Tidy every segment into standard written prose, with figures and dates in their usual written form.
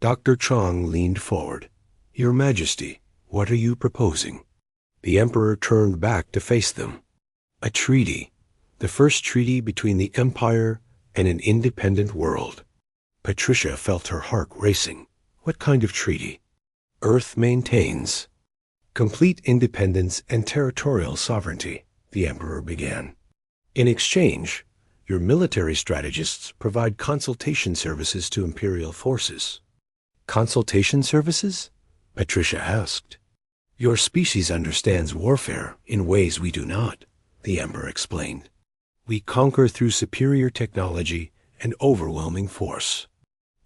Dr. Chang leaned forward. Your Majesty, what are you proposing? The Emperor turned back to face them. A treaty. The first treaty between the Empire and an independent world. Patricia felt her heart racing. What kind of treaty? Earth maintains complete independence and territorial sovereignty, the Emperor began. In exchange, your military strategists provide consultation services to Imperial forces. Consultation services? Patricia asked. Your species understands warfare in ways we do not, the Emperor explained. We conquer through superior technology and overwhelming force.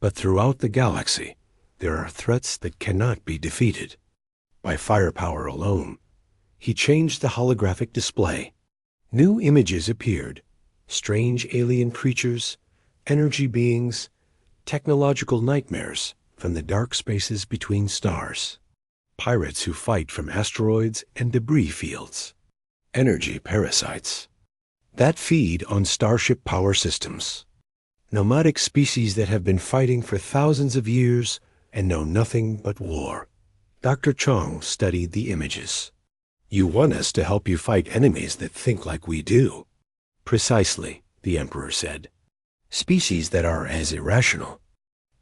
But throughout the galaxy, there are threats that cannot be defeated. By firepower alone, he changed the holographic display. New images appeared. Strange alien creatures, energy beings, technological nightmares from the dark spaces between stars. Pirates who fight from asteroids and debris fields. Energy parasites that feed on starship power systems. Nomadic species that have been fighting for thousands of years and know nothing but war. Dr. Chang studied the images. You want us to help you fight enemies that think like we do. Precisely, the Emperor said. Species that are as irrational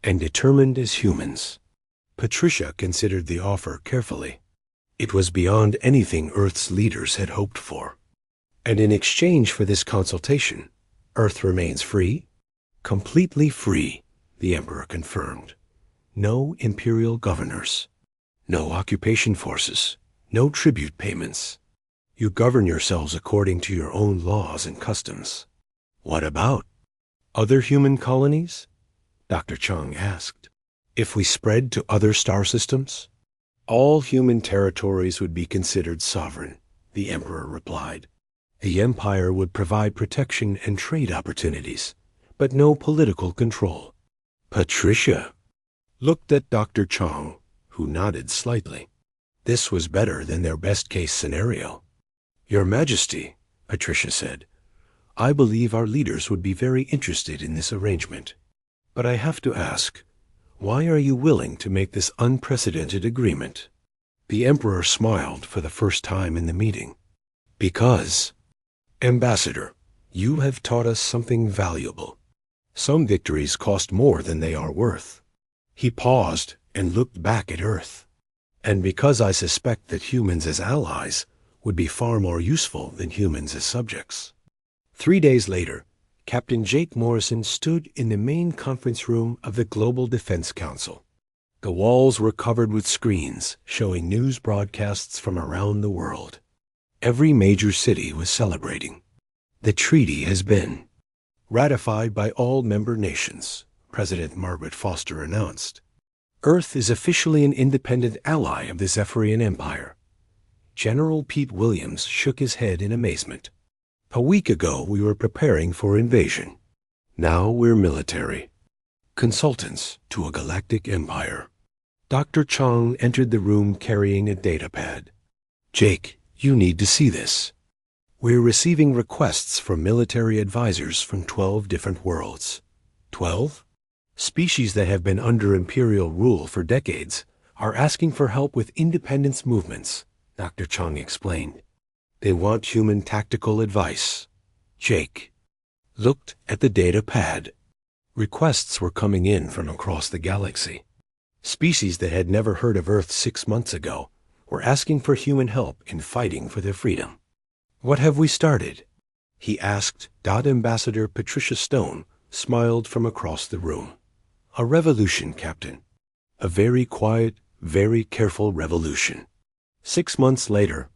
and determined as humans. Patricia considered the offer carefully. It was beyond anything Earth's leaders had hoped for. And in exchange for this consultation, Earth remains free? Completely free, the Emperor confirmed. No imperial governors. No occupation forces. No tribute payments. You govern yourselves according to your own laws and customs. What about other human colonies? Dr. Chang asked. If we spread to other star systems? All human territories would be considered sovereign, the Emperor replied. The Empire would provide protection and trade opportunities, but no political control. Patricia looked at Dr. Chang, who nodded slightly. This was better than their best-case scenario. Your Majesty, Patricia said, I believe our leaders would be very interested in this arrangement. But I have to ask, why are you willing to make this unprecedented agreement? The Emperor smiled for the first time in the meeting. Because, Ambassador, you have taught us something valuable. Some victories cost more than they are worth. He paused and looked back at Earth. And because I suspect that humans as allies would be far more useful than humans as subjects. 3 days later, Captain Jake Morrison stood in the main conference room of the Global Defense Council. The walls were covered with screens showing news broadcasts from around the world. Every major city was celebrating. The treaty has been ratified by all member nations, President Margaret Foster announced. Earth is officially an independent ally of the Zephyrian Empire. General Pete Williams shook his head in amazement. A week ago we were preparing for invasion. Now we're military. Consultants to a galactic empire. Dr. Chang entered the room carrying a datapad. Jake, you need to see this. We're receiving requests from military advisors from 12 different worlds. 12? Species that have been under imperial rule for decades are asking for help with independence movements, Dr. Chang explained. They want human tactical advice. Jake looked at the data pad. Requests were coming in from across the galaxy. Species that had never heard of Earth 6 months ago were asking for human help in fighting for their freedom. What have we started? He asked. Ambassador Patricia Stone smiled from across the room. A revolution, Captain. A very quiet, very careful revolution. 6 months later,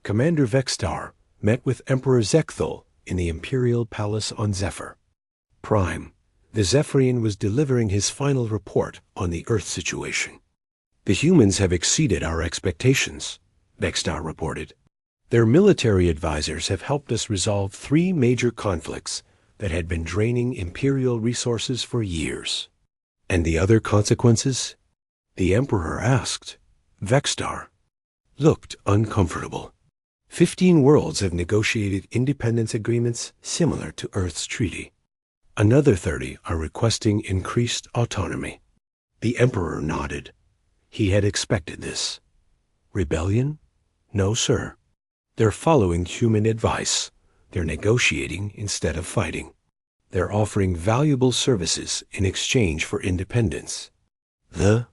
Commander Vextar met with Emperor Zekthul in the Imperial Palace on Zephyr. Prime, the Zephyrian was delivering his final report on the Earth situation. The humans have exceeded our expectations, Vextar reported. Their military advisors have helped us resolve 3 major conflicts that had been draining Imperial resources for years. And the other consequences? The Emperor asked. Vextar looked uncomfortable. 15 worlds have negotiated independence agreements similar to Earth's treaty. Another 30 are requesting increased autonomy. The Emperor nodded. He had expected this. Rebellion? No, sir. They're following human advice. They're negotiating instead of fighting. They're offering valuable services in exchange for independence. The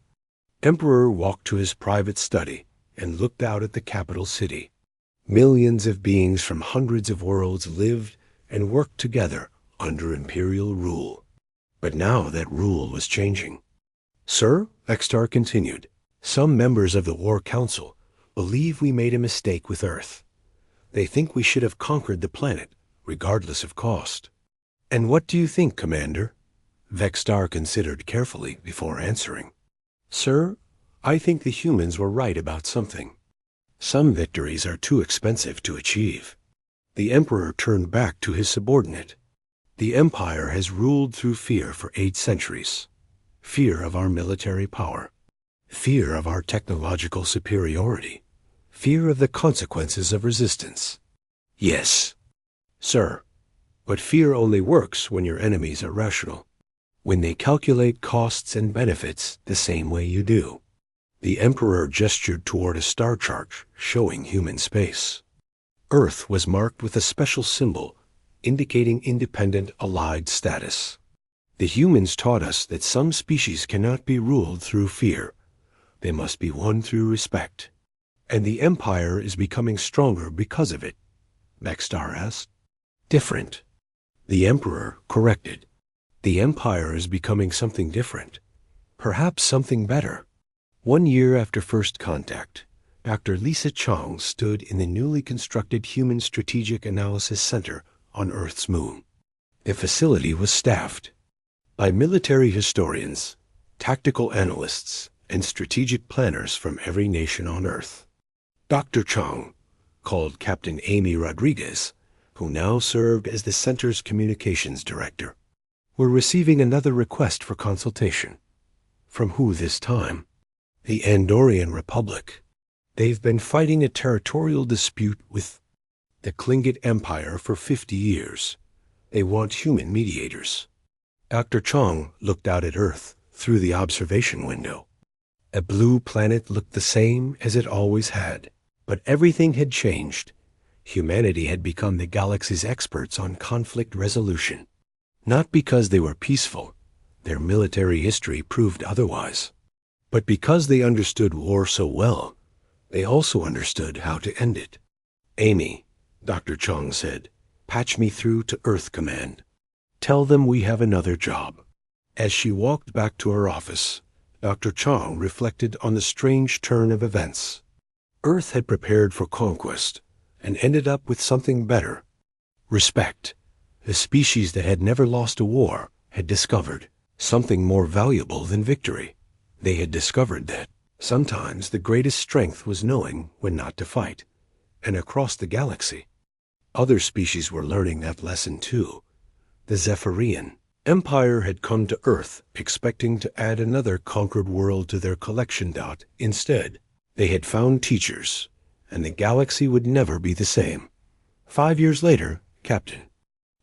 Emperor walked to his private study and looked out at the capital city. Millions of beings from hundreds of worlds lived and worked together under imperial rule. But now that rule was changing. Sir, Extar continued, some members of the War Council believe we made a mistake with Earth. They think we should have conquered the planet, regardless of cost. And what do you think, Commander? Vextar considered carefully before answering. Sir, I think the humans were right about something. Some victories are too expensive to achieve. The Emperor turned back to his subordinate. The Empire has ruled through fear for 8 centuries. Fear of our military power. Fear of our technological superiority. Fear of the consequences of resistance. Yes, sir. But fear only works when your enemies are rational. When they calculate costs and benefits the same way you do. The Emperor gestured toward a star chart showing human space. Earth was marked with a special symbol indicating independent allied status. The humans taught us that some species cannot be ruled through fear. They must be won through respect. And the Empire is becoming stronger because of it, Vextar asked. Different. The Emperor corrected. The Empire is becoming something different. Perhaps something better. 1 year after first contact, Dr. Lisa Chong stood in the newly constructed Human Strategic Analysis Center on Earth's moon. The facility was staffed by military historians, tactical analysts, and strategic planners from every nation on Earth. Dr. Chong, called Captain Amy Rodriguez, who now served as the center's communications director, were receiving another request for consultation. From who this time? The Andorian Republic. They've been fighting a territorial dispute with the Klingit Empire for 50 years. They want human mediators. Dr. Chong looked out at Earth through the observation window. A blue planet looked the same as it always had, but everything had changed. Humanity had become the galaxy's experts on conflict resolution. Not because they were peaceful, their military history proved otherwise, but because they understood war so well, they also understood how to end it. Amy, Dr. Chong said, patch me through to Earth Command. Tell them we have another job. As she walked back to her office, Dr. Chong reflected on the strange turn of events. Earth had prepared for conquest and ended up with something better. Respect. The species that had never lost a war had discovered something more valuable than victory. They had discovered that sometimes the greatest strength was knowing when not to fight. And across the galaxy, other species were learning that lesson too. The Zephyrian Empire had come to Earth expecting to add another conquered world to their collection dot. Instead, they had found teachers, and the galaxy would never be the same. 5 years later, Captain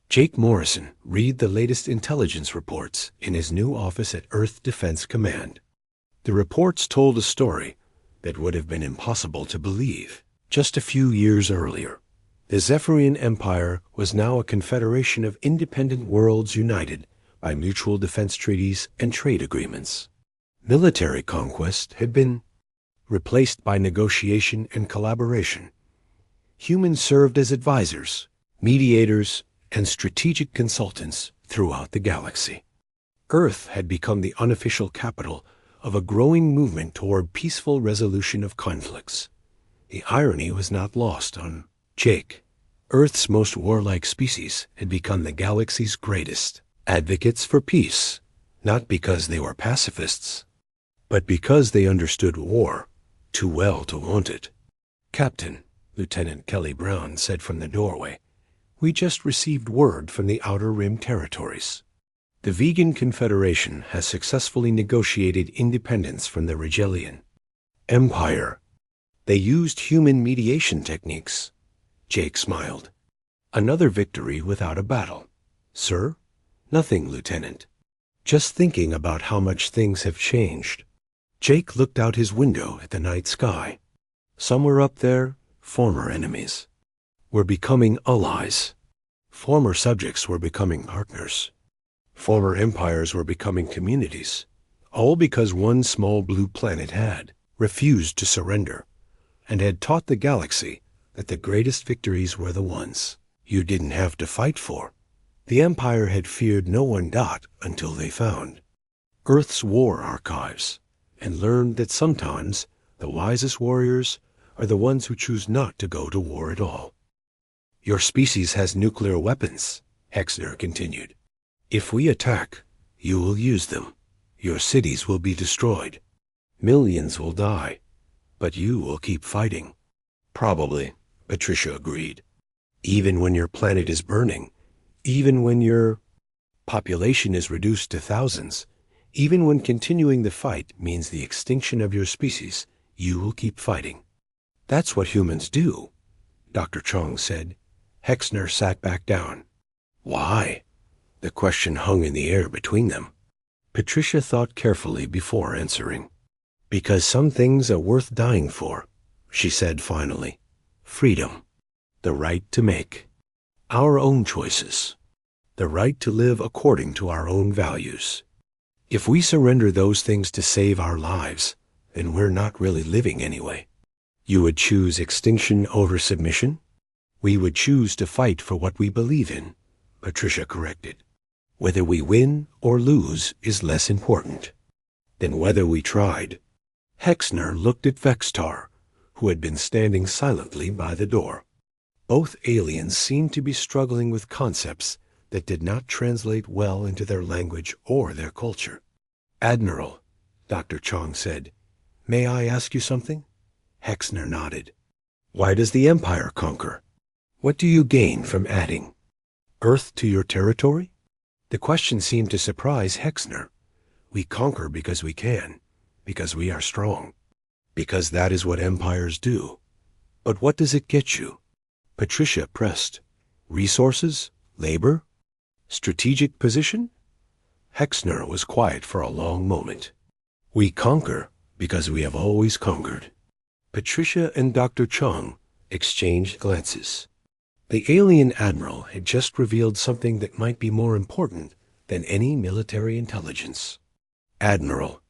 Jake Morrison read the latest intelligence reports in his new office at Earth Defense Command. The reports told a story that would have been impossible to believe just a few years earlier. The Zephyrian Empire was now a confederation of independent worlds united by mutual defense treaties and trade agreements. Military conquest had been replaced by negotiation and collaboration. Humans served as advisors, mediators, and strategic consultants throughout the galaxy. Earth had become the unofficial capital of a growing movement toward peaceful resolution of conflicts. The irony was not lost on Jake. Earth's most warlike species had become the galaxy's greatest advocates for peace, not because they were pacifists, but because they understood war too well to want it. Captain, Lieutenant Kelly Brown said from the doorway, we just received word from the Outer Rim territories. The Vegan Confederation has successfully negotiated independence from the Rigelian Empire. They used human mediation techniques. Jake smiled. Another victory without a battle. Sir? Nothing, Lieutenant. Just thinking about how much things have changed. Jake looked out his window at the night sky. Somewhere up there, former enemies were becoming allies. Former subjects were becoming partners. Former empires were becoming communities. All because one small blue planet had refused to surrender and had taught the galaxy that the greatest victories were the ones you didn't have to fight for. The Empire had feared no one until they found Earth's war archives and learned that sometimes the wisest warriors are the ones who choose not to go to war at all. Your species has nuclear weapons, Hexner continued. If we attack, you will use them. Your cities will be destroyed. Millions will die, but you will keep fighting. Probably, Patricia agreed. Even when your planet is burning, even when your population is reduced to thousands, even when continuing the fight means the extinction of your species, you will keep fighting. That's what humans do, Dr. Chong said. Hexner sat back down. Why? The question hung in the air between them. Patricia thought carefully before answering. Because some things are worth dying for, she said finally. Freedom. The right to make our own choices. The right to live according to our own values. If we surrender those things to save our lives, then we're not really living anyway. You would choose extinction over submission? We would choose to fight for what we believe in, Patricia corrected. Whether we win or lose is less important than whether we tried. Hexner looked at Vextar, who had been standing silently by the door. Both aliens seemed to be struggling with concepts that did not translate well into their language or their culture. Admiral, Dr. Chong said, may I ask you something? Hexner nodded. Why does the Empire conquer? What do you gain from adding Earth to your territory? The question seemed to surprise Hexner. We conquer because we can, because we are strong, because that is what empires do. But what does it get you? Patricia pressed. Resources? Labor? Strategic position? Hexner was quiet for a long moment. We conquer because we have always conquered. Patricia and Dr. Chong exchanged glances. The alien admiral had just revealed something that might be more important than any military intelligence. Admiral,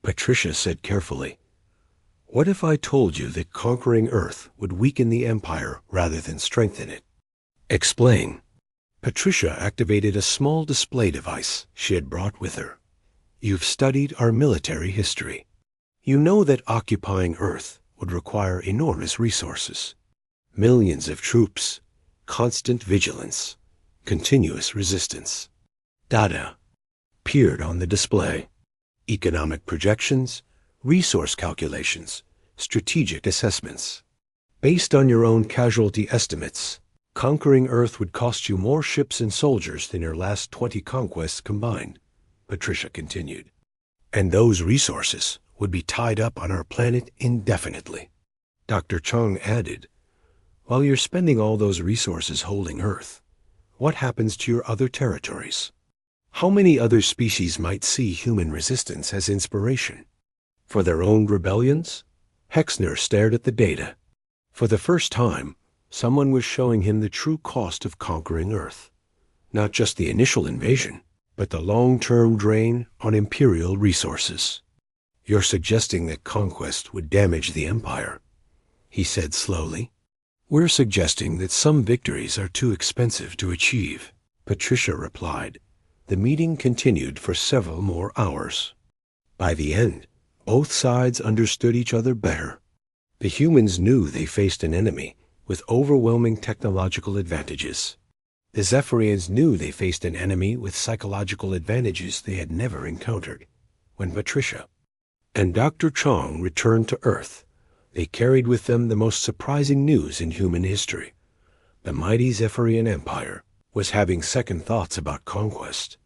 Patricia said carefully, what if I told you that conquering Earth would weaken the Empire rather than strengthen it? Explain. Patricia activated a small display device she had brought with her. You've studied our military history. You know that occupying Earth would require enormous resources. Millions of troops, constant vigilance, continuous resistance. Data appeared on the display. Economic projections, resource calculations, strategic assessments. Based on your own casualty estimates, conquering Earth would cost you more ships and soldiers than your last 20 conquests combined, Patricia continued. And those resources would be tied up on our planet indefinitely. Dr. Chong added, while you're spending all those resources holding Earth, what happens to your other territories? How many other species might see human resistance as inspiration? For their own rebellions? Hexner stared at the data. For the first time, someone was showing him the true cost of conquering Earth. Not just the initial invasion, but the long-term drain on imperial resources. You're suggesting that conquest would damage the Empire, he said slowly. We're suggesting that some victories are too expensive to achieve, Patricia replied. The meeting continued for several more hours. By the end, both sides understood each other better. The humans knew they faced an enemy with overwhelming technological advantages. The Zephyrians knew they faced an enemy with psychological advantages they had never encountered. When Patricia and Dr. Chong returned to Earth, they carried with them the most surprising news in human history. The mighty Zephyrian Empire was having second thoughts about conquest.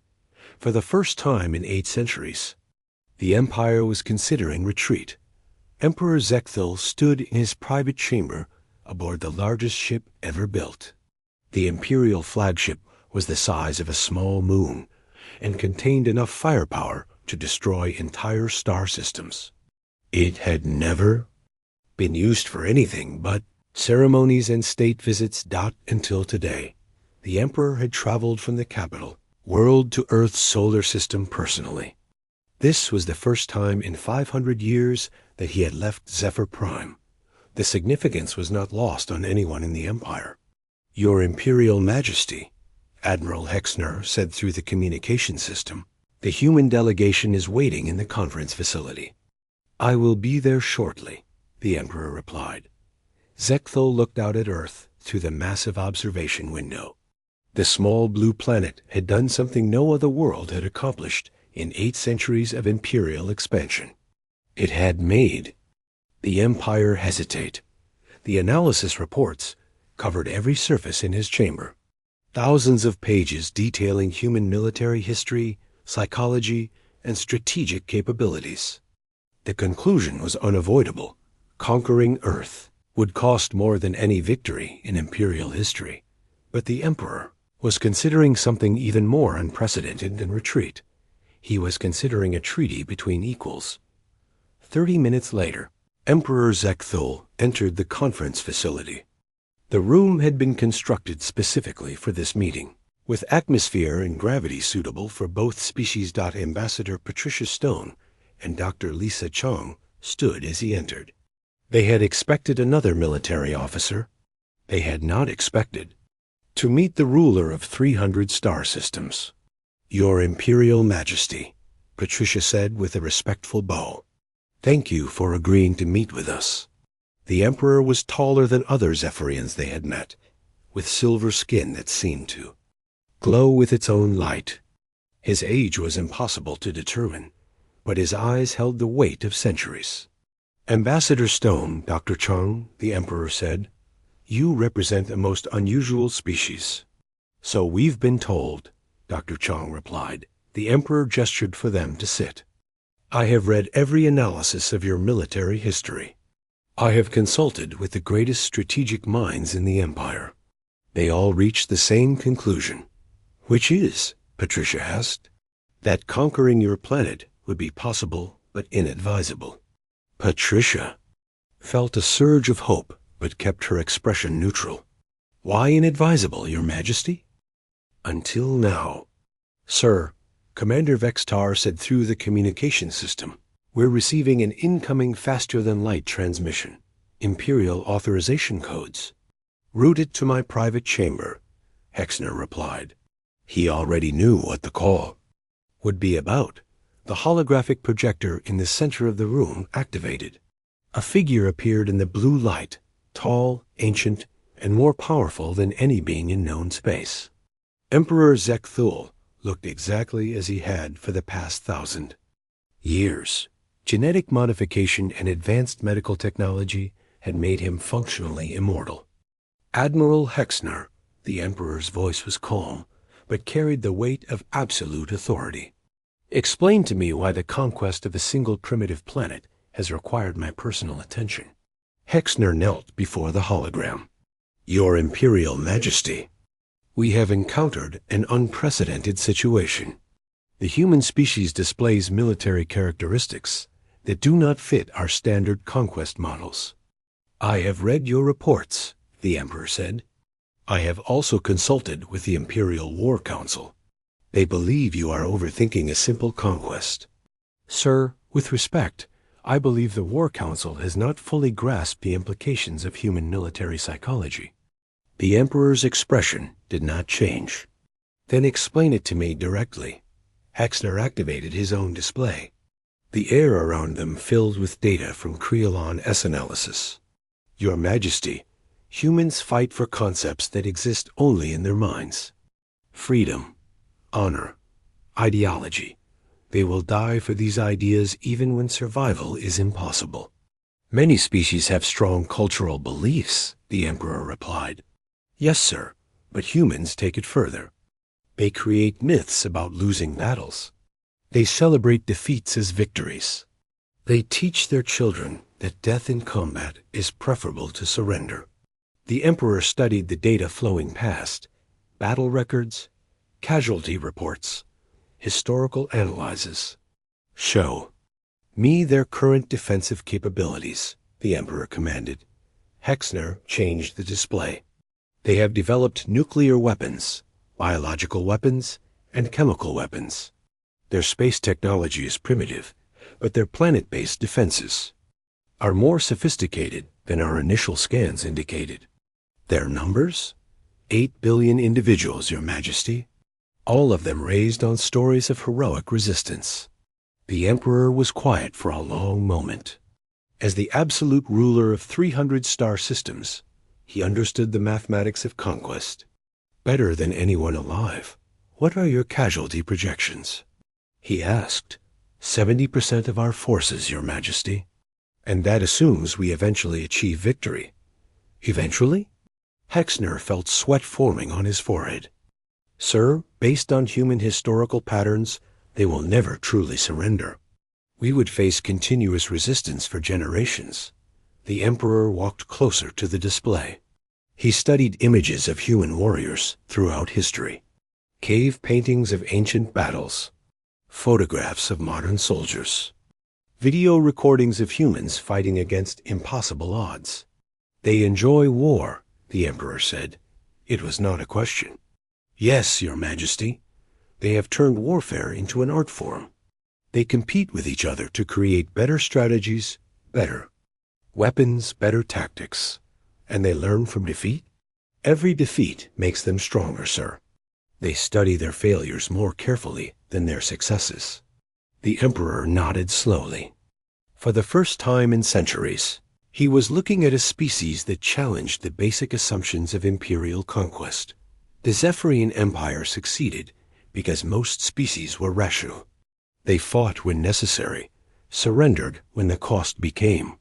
For the first time in 8 centuries, the Empire was considering retreat. Emperor Zekthil stood in his private chamber aboard the largest ship ever built. The Imperial flagship was the size of a small moon, and contained enough firepower to destroy entire star systems. It had never been used for anything but ceremonies and state visits. Until today, the Emperor had traveled from the capital world to Earth's solar system personally. This was the first time in 500 years that he had left Zephyr Prime. The significance was not lost on anyone in the Empire. "Your Imperial Majesty," Admiral Hexner said through the communication system, "the human delegation is waiting in the conference facility." "I will be there shortly," the Emperor replied. Zekthul looked out at Earth through the massive observation window. The small blue planet had done something no other world had accomplished in 8 centuries of imperial expansion. It had made the Empire hesitate. The analysis reports covered every surface in his chamber. Thousands of pages detailing human military history, psychology, and strategic capabilities. The conclusion was unavoidable. Conquering Earth would cost more than any victory in imperial history. But the Emperor was considering something even more unprecedented than retreat. He was considering a treaty between equals. 30 minutes later, Emperor Zekthul entered the conference facility. The room had been constructed specifically for this meeting, with atmosphere and gravity suitable for both species. Ambassador Patricia Stone and Dr. Lisa Chong stood as he entered. They had expected another military officer. They had not expected to meet the ruler of 300 star systems. "Your Imperial Majesty," Patricia said with a respectful bow. "Thank you for agreeing to meet with us." The Emperor was taller than other Zephyrians they had met, with silver skin that seemed to glow with its own light. His age was impossible to determine, but his eyes held the weight of centuries. "Ambassador Stone, Dr. Chong," the Emperor said, "you represent a most unusual species." "So we've been told," Dr. Chong replied. The Emperor gestured for them to sit. "I have read every analysis of your military history. I have consulted with the greatest strategic minds in the Empire. They all reached the same conclusion." "Which is?" Patricia asked. "That conquering your planet would be possible but inadvisable." Patricia felt a surge of hope, but kept her expression neutral. "Why inadvisable, Your Majesty?" "Until now." "Sir," Commander Vextar said through the communication system, "we're receiving an incoming faster-than-light transmission. Imperial authorization codes." "Route it to my private chamber," Hexner replied. He already knew what the call would be about. The holographic projector in the center of the room activated. A figure appeared in the blue light, tall, ancient, and more powerful than any being in known space. Emperor Zekthul looked exactly as he had for the past 1,000 years. Genetic modification and advanced medical technology had made him functionally immortal. "Admiral Hexner," the Emperor's voice was calm, but carried the weight of absolute authority. "Explain to me why the conquest of a single primitive planet has required my personal attention." Hexner knelt before the hologram. "Your Imperial Majesty, we have encountered an unprecedented situation. The human species displays military characteristics that do not fit our standard conquest models." "I have read your reports," the Emperor said. "I have also consulted with the Imperial War Council. They believe you are overthinking a simple conquest." "Sir, with respect, I believe the War Council has not fully grasped the implications of human military psychology." The Emperor's expression did not change. "Then explain it to me directly." Hexner activated his own display. The air around them filled with data from Creolon S analysis. "Your Majesty, humans fight for concepts that exist only in their minds. Freedom, honor, ideology. They will die for these ideas even when survival is impossible." "Many species have strong cultural beliefs," the Emperor replied. "Yes, sir, but humans take it further. They create myths about losing battles. They celebrate defeats as victories. They teach their children that death in combat is preferable to surrender." The Emperor studied the data flowing past, battle records, casualty reports, historical analyses. Show me their current defensive capabilities, the Emperor commanded. Hexner changed the display. They have developed nuclear weapons, biological weapons, and chemical weapons. Their space technology is primitive, but their planet-based defenses are more sophisticated than our initial scans indicated. Their numbers? 8 billion individuals, Your Majesty, all of them raised on stories of heroic resistance. The Emperor was quiet for a long moment. As the absolute ruler of 300 star systems, he understood the mathematics of conquest better than anyone alive. What are your casualty projections? He asked. 70% of our forces, Your Majesty. And that assumes we eventually achieve victory. Eventually? Hexner felt sweat forming on his forehead. Sir, based on human historical patterns, they will never truly surrender. We would face continuous resistance for generations. The Emperor walked closer to the display. He studied images of human warriors throughout history. Cave paintings of ancient battles. Photographs of modern soldiers. Video recordings of humans fighting against impossible odds. They enjoy war, the Emperor said. It was not a question. Yes, Your Majesty. They have turned warfare into an art form. They compete with each other to create better strategies, better weapons, better tactics. And they learn from defeat? Every defeat makes them stronger, sir. They study their failures more carefully than their successes. The Emperor nodded slowly. For the first time in centuries, he was looking at a species that challenged the basic assumptions of imperial conquest. The Zephyrian Empire succeeded because most species were rational. They fought when necessary, surrendered when the cost became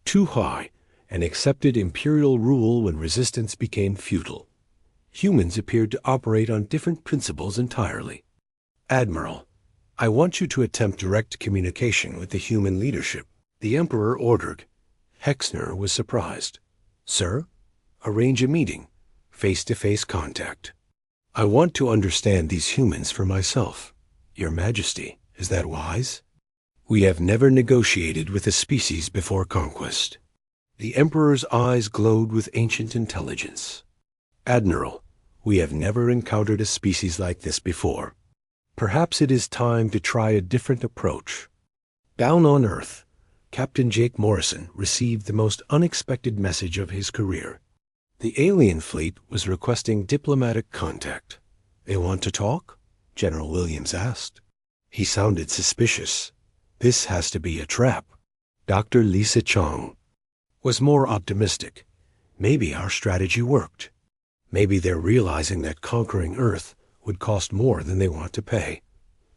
too high, and accepted imperial rule when resistance became futile. Humans appeared to operate on different principles entirely. Admiral, I want you to attempt direct communication with the human leadership, the Emperor ordered. Hexner was surprised. Sir, arrange a meeting, face-to-face contact. I want to understand these humans for myself. Your Majesty, is that wise? We have never negotiated with a species before conquest. The Emperor's eyes glowed with ancient intelligence. Admiral, we have never encountered a species like this before. Perhaps it is time to try a different approach. Down on Earth, Captain Jake Morrison received the most unexpected message of his career. The alien fleet was requesting diplomatic contact. They want to talk? General Williams asked. He sounded suspicious. This has to be a trap. Dr. Lisa Chong was more optimistic. Maybe our strategy worked. Maybe they're realizing that conquering Earth would cost more than they want to pay.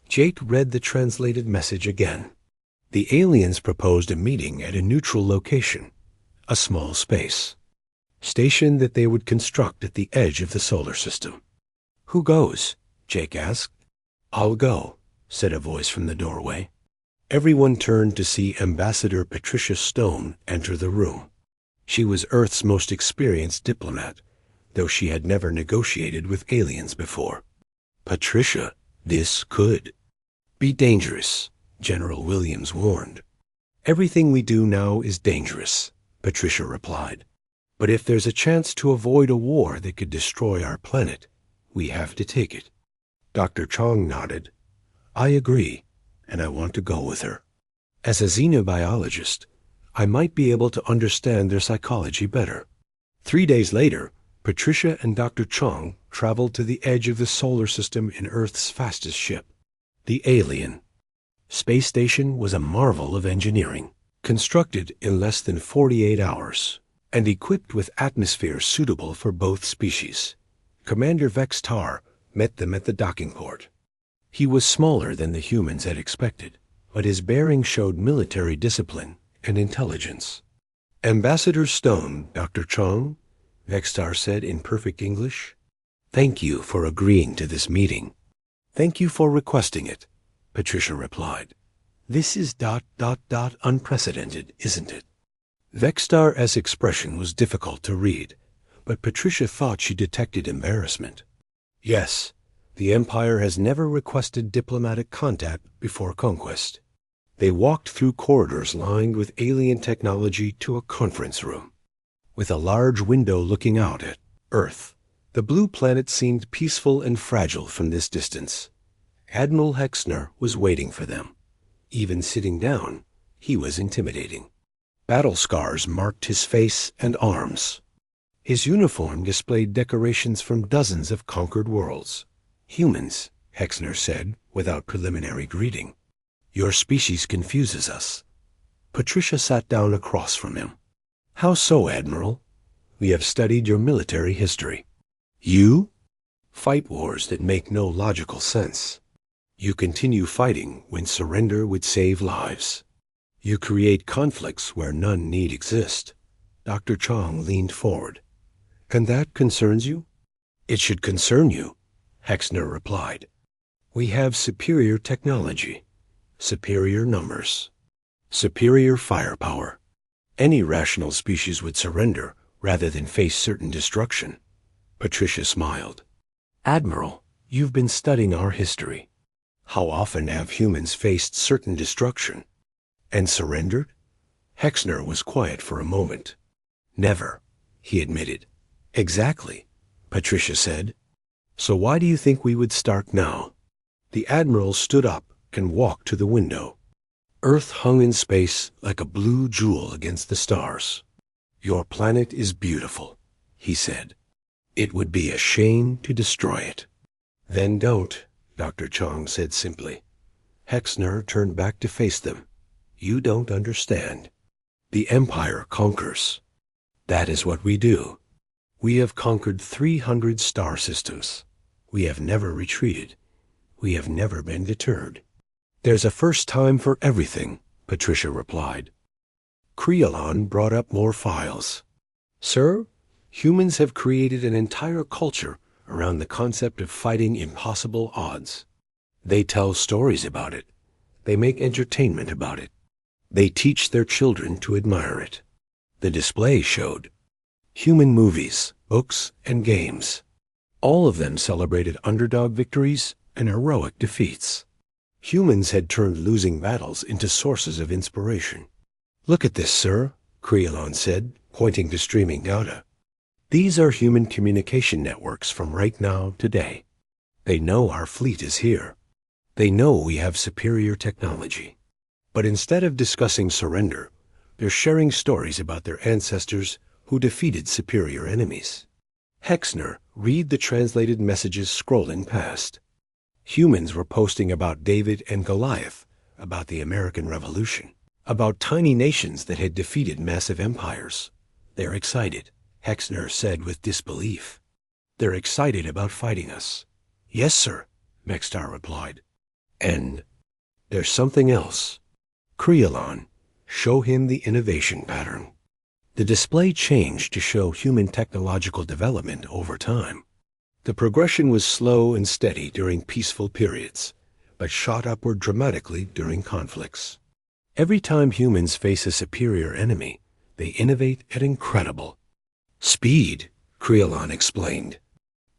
Jake read the translated message again. The aliens proposed a meeting at a neutral location, a small space station that they would construct at the edge of the solar system. Who goes? Jake asked. I'll go, said a voice from the doorway. Everyone turned to see Ambassador Patricia Stone enter the room. She was Earth's most experienced diplomat, though she had never negotiated with aliens before. Patricia, this could be dangerous, General Williams warned. Everything we do now is dangerous, Patricia replied. But if there's a chance to avoid a war that could destroy our planet, we have to take it. Dr. Chong nodded. I agree, and I want to go with her. As a xenobiologist, I might be able to understand their psychology better. 3 days later, Patricia and Dr. Chong traveled to the edge of the solar system in Earth's fastest ship, the Alien. Space Station was a marvel of engineering, constructed in less than 48 hours, and equipped with atmospheres suitable for both species. Commander Vex Tar met them at the docking port. He was smaller than the humans had expected, but his bearing showed military discipline and intelligence. Ambassador Stone, Dr. Chong, Vextar said in perfect English. Thank you for agreeing to this meeting. Thank you for requesting it, Patricia replied. This is ... unprecedented, isn't it? Vextar's expression was difficult to read, but Patricia thought she detected embarrassment. Yes, The Empire has never requested diplomatic contact before conquest. They walked through corridors lined with alien technology to a conference room, with a large window looking out at Earth. The blue planet seemed peaceful and fragile from this distance. Admiral Hexner was waiting for them. Even sitting down, he was intimidating. Battle scars marked his face and arms. His uniform displayed decorations from dozens of conquered worlds. "Humans," Hexner said, without preliminary greeting. "Your species confuses us." Patricia sat down across from him. "How so, Admiral?" "We have studied your military history." "You?" "Fight wars that make no logical sense. You continue fighting when surrender would save lives. You create conflicts where none need exist." Dr. Chong leaned forward. "And that concerns you?" "It should concern you," Hexner replied. "We have superior technology, superior numbers, superior firepower. Any rational species would surrender rather than face certain destruction." Patricia smiled. "Admiral, you've been studying our history. How often have humans faced certain destruction and surrendered?" Hexner was quiet for a moment. "Never," he admitted. "Exactly," Patricia said. "So why do you think we would start now?" The Admiral stood up and walked to the window. Earth hung in space like a blue jewel against the stars. "Your planet is beautiful," he said. "It would be a shame to destroy it." "Then don't," Dr. Chong said simply. Hexner turned back to face them. "You don't understand. The Empire conquers. That is what we do. We have conquered 300 star systems. We have never retreated. We have never been deterred." "There's a first time for everything," Patricia replied. Creolon brought up more files. "Sir, humans have created an entire culture around the concept of fighting impossible odds. They tell stories about it. They make entertainment about it. They teach their children to admire it." The display showed human movies, books, and games. All of them celebrated underdog victories and heroic defeats. Humans had turned losing battles into sources of inspiration. "Look at this, sir," Creolon said, pointing to streaming data. "These are human communication networks from right now today. They know our fleet is here. They know we have superior technology. But instead of discussing surrender, they're sharing stories about their ancestors who defeated superior enemies." Hexner read the translated messages scrolling past. Humans were posting about David and Goliath, about the American Revolution, about tiny nations that had defeated massive empires. "They're excited," Hexner said with disbelief. "They're excited about fighting us." "Yes, sir," Mextar replied. "And there's something else. Creolon, show him the innovation pattern." The display changed to show human technological development over time. The progression was slow and steady during peaceful periods, but shot upward dramatically during conflicts. Every time humans face a superior enemy, they innovate at incredible speed, Creolon explained.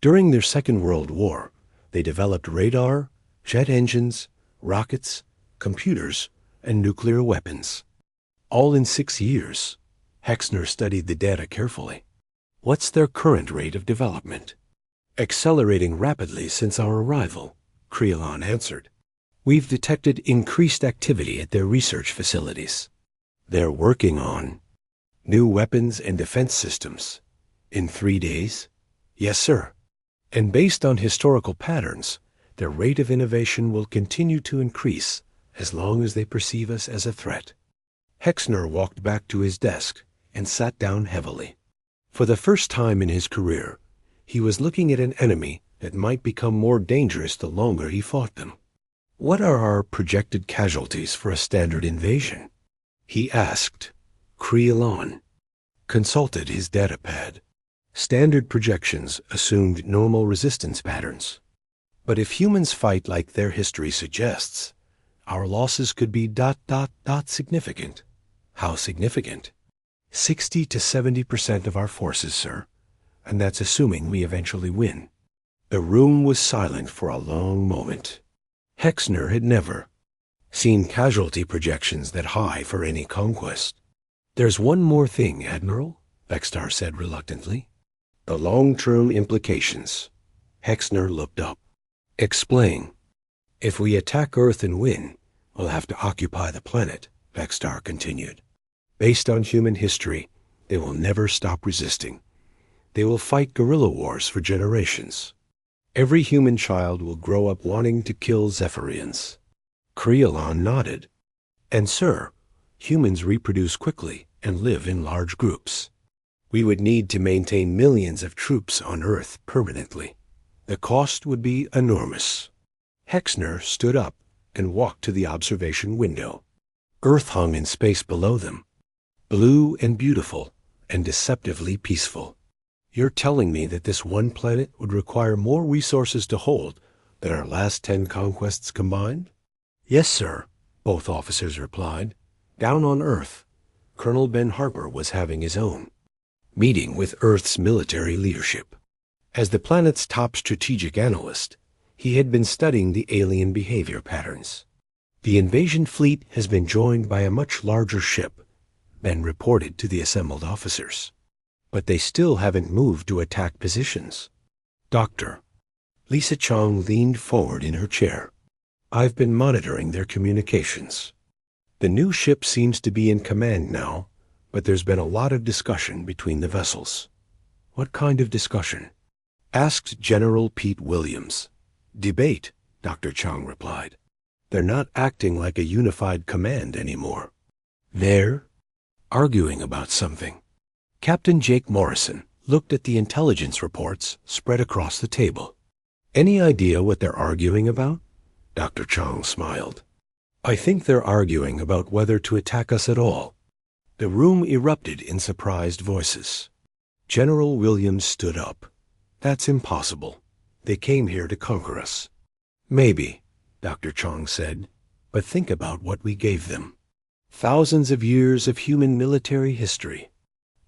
During their Second World War, they developed radar, jet engines, rockets, computers, and nuclear weapons. All in 6 years. Hexner studied the data carefully. "What's their current rate of development?" "Accelerating rapidly since our arrival," Creolon answered. "We've detected increased activity at their research facilities. They're working on new weapons and defense systems. In 3 days?" "Yes, sir. And based on historical patterns, their rate of innovation will continue to increase as long as they perceive us as a threat." Hexner walked back to his desk and sat down heavily. For the first time in his career, he was looking at an enemy that might become more dangerous the longer he fought them. "What are our projected casualties for a standard invasion?" he asked. Creolon consulted his datapad. Standard projections assumed normal resistance patterns. But if humans fight like their history suggests, our losses could be ... significant. How significant? 60 to 70% of our forces, sir. And that's assuming we eventually win. The room was silent for a long moment. Hexner had never seen casualty projections that high for any conquest. "There's one more thing, Admiral," Vextar said reluctantly. "The long-term implications." Hexner looked up. "Explain." "If we attack Earth and win, we'll have to occupy the planet," Vextar continued. "Based on human history, they will never stop resisting. They will fight guerrilla wars for generations. Every human child will grow up wanting to kill Zephyrians." Creelon nodded. "And sir, humans reproduce quickly and live in large groups. We would need to maintain millions of troops on Earth permanently. The cost would be enormous." Hexner stood up and walked to the observation window. Earth hung in space below them, blue and beautiful and deceptively peaceful. "You're telling me that this one planet would require more resources to hold than our last 10 conquests combined?" "Yes, sir," both officers replied. Down on Earth, Colonel Ben Harper was having his own meeting with Earth's military leadership. As the planet's top strategic analyst, he had been studying the alien behavior patterns. "The invasion fleet has been joined by a much larger ship," Ben reported to the assembled officers. "But they still haven't moved to attack positions." "Doctor." Lisa Chong leaned forward in her chair. "I've been monitoring their communications. The new ship seems to be in command now, but there's been a lot of discussion between the vessels." "What kind of discussion?" asked General Pete Williams. "Debate," Dr. Chong replied. "They're not acting like a unified command anymore. They're arguing about something." Captain Jake Morrison looked at the intelligence reports spread across the table. "Any idea what they're arguing about?" Dr. Chong smiled. "I think they're arguing about whether to attack us at all." The room erupted in surprised voices. General Williams stood up. "That's impossible. They came here to conquer us." "Maybe," Dr. Chong said, "but think about what we gave them. Thousands of years of human military history.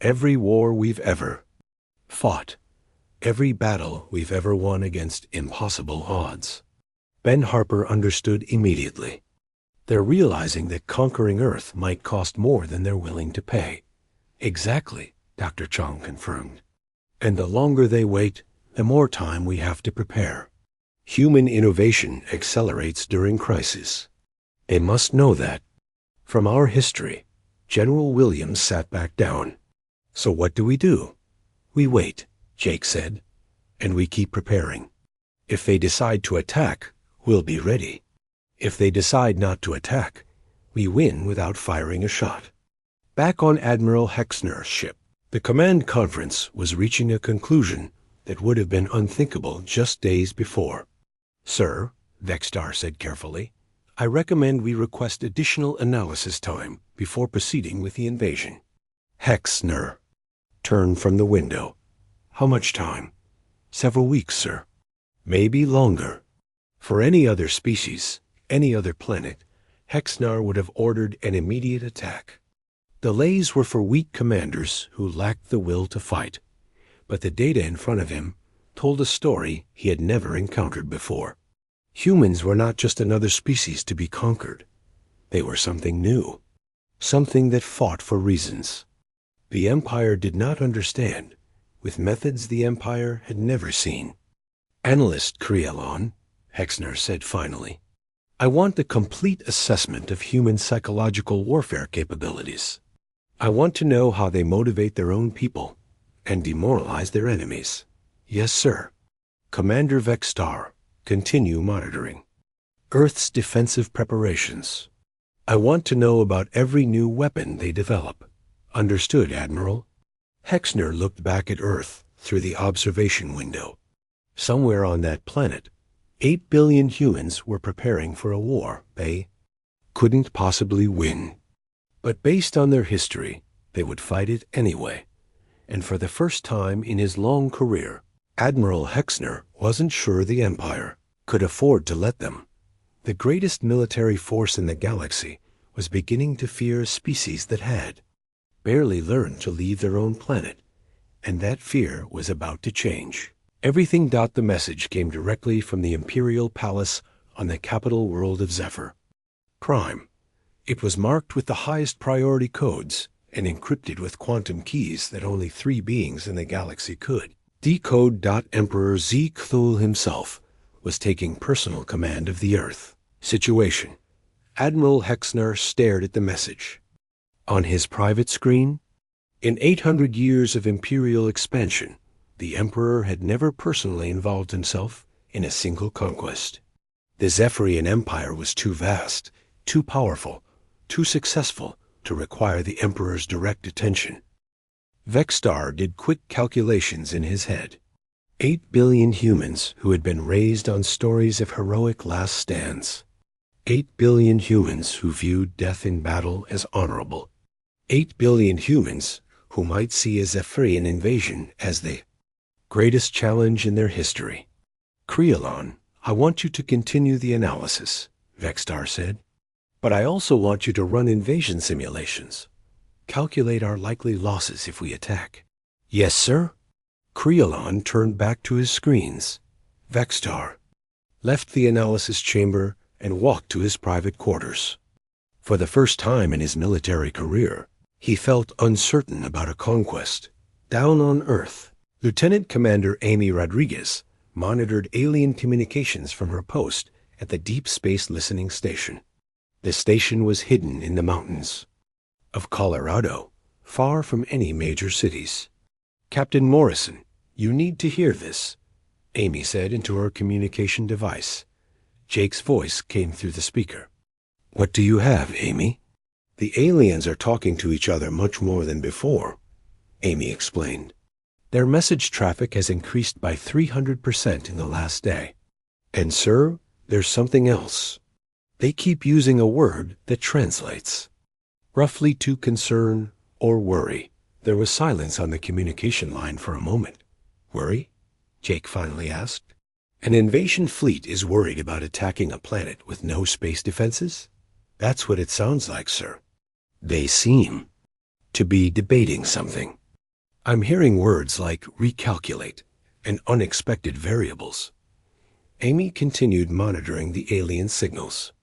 Every war we've ever fought. Every battle we've ever won against impossible odds." Ben Harper understood immediately. "They're realizing that conquering Earth might cost more than they're willing to pay." "Exactly," Dr. Chong confirmed. "And the longer they wait, the more time we have to prepare. Human innovation accelerates during crisis. They must know that. From our history," General Williams sat back down. "So what do? We wait," Jake said, "and we keep preparing. If they decide to attack, we'll be ready. If they decide not to attack, we win without firing a shot." Back on Admiral Hexner's ship, the command conference was reaching a conclusion that would have been unthinkable just days before. "Sir," Vextar said carefully, "I recommend we request additional analysis time before proceeding with the invasion." Hexner turned from the window. "How much time?" "Several weeks, sir." "Maybe longer." For any other species, any other planet, Hexnar would have ordered an immediate attack. Delays were for weak commanders who lacked the will to fight, but the data in front of him told a story he had never encountered before. Humans were not just another species to be conquered. They were something new, something that fought for reasons the Empire did not understand, with methods the Empire had never seen. "Analyst Creelon," Hexner said finally, "I want a complete assessment of human psychological warfare capabilities. I want to know how they motivate their own people and demoralize their enemies." "Yes, sir." "Commander Vextar, continue monitoring Earth's defensive preparations. I want to know about every new weapon they develop." "Understood, Admiral." Hexner looked back at Earth through the observation window. Somewhere on that planet, 8 billion humans were preparing for a war they couldn't possibly win. But based on their history, they would fight it anyway. And for the first time in his long career, Admiral Hexner wasn't sure the Empire could afford to let them. The greatest military force in the galaxy was beginning to fear a species that had barely learned to leave their own planet, and that fear was about to change. Everything. The message came directly from the Imperial Palace on the capital world of Zephyr. Prime. It was marked with the highest priority codes and encrypted with quantum keys that only 3 beings in the galaxy could decode. Emperor Z Cthulhu himself was taking personal command of the Earth. Situation. Admiral Hexner stared at the message. On his private screen, in 800 years of Imperial expansion, the Emperor had never personally involved himself in a single conquest. The Zephyrian Empire was too vast, too powerful, too successful to require the Emperor's direct attention. Vexstar did quick calculations in his head. 8 billion humans who had been raised on stories of heroic last stands. 8 billion humans who viewed death in battle as honorable. 8 billion humans who might see a Zephyrian invasion as the greatest challenge in their history. Creolon, I want you to continue the analysis, Vexstar said. But I also want you to run invasion simulations. Calculate our likely losses if we attack. Yes, sir. Creolon turned back to his screens. Vexstar left the analysis chamber and walked to his private quarters. For the first time in his military career, he felt uncertain about a conquest. Down on Earth, Lieutenant Commander Amy Rodriguez monitored alien communications from her post at the Deep Space Listening Station. The station was hidden in the mountains of Colorado, far from any major cities. Captain Morrison, you need to hear this, Amy said into her communication device. Jake's voice came through the speaker. What do you have, Amy? The aliens are talking to each other much more than before, Amy explained. Their message traffic has increased by 300% in the last day. And, sir, there's something else. They keep using a word that translates roughly to concern or worry. There was silence on the communication line for a moment. Worry? Jake finally asked. An invasion fleet is worried about attacking a planet with no space defenses? That's what it sounds like, sir. They seem to be debating something. I'm hearing words like recalculate and unexpected variables. Amy continued monitoring the alien signals.